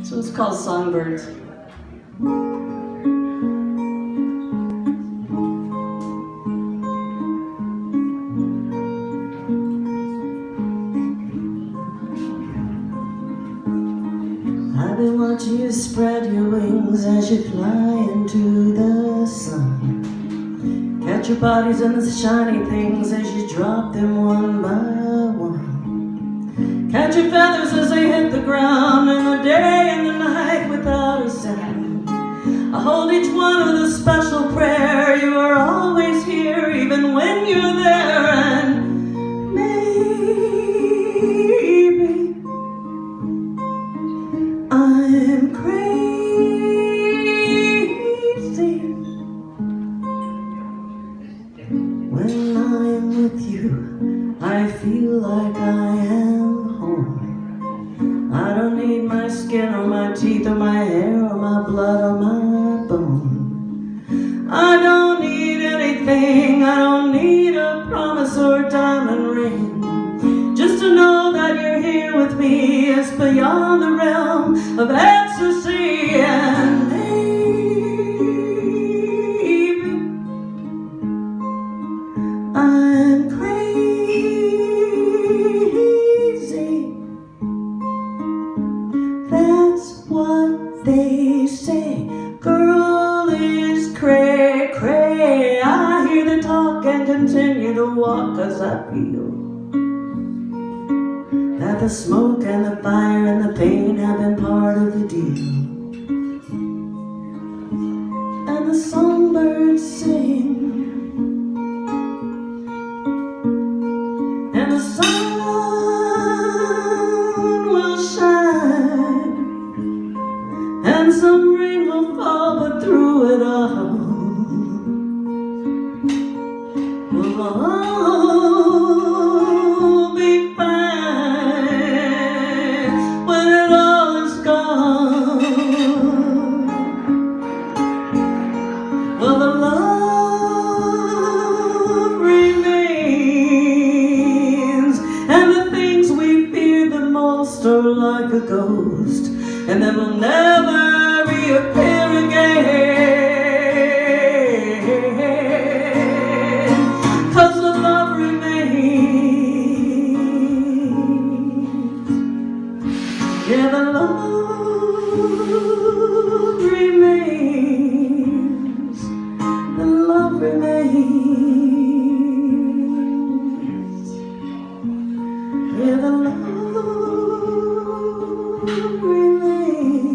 So it's called Songbirds. I've been watching you spread your wings as you fly into the sun. Catch your bodies in the shiny things as you drop them one by one. Catch your feathers as they hit the ground in the day and the night without a sound. I hold each one with a special prayer. You are always here even when you're there. And maybe I'm crazy when I'm with you. I feel like I am home. I don't need my skin or my teeth or my hair or my blood or my bone. I don't need anything. I don't need a promise or a diamond ring. Just to know that you're here with me is beyond the realm of ecstasy. And maybe I'm crazy. That's what they say. Girl is cray cray. I hear the talk and continue to walk, 'cause I feel that the smoke and the fire and the pain have been part of the deal. And the songbirds sing, and the sun will shine, and some rain will fall, but through it all we'll all be fine when it all is gone. Well, the love remains, and the things we fear the most are like a ghost, and they will never reappear again, 'cause the love remains. Yeah, the love remains. The love remains. Yeah, the love remains.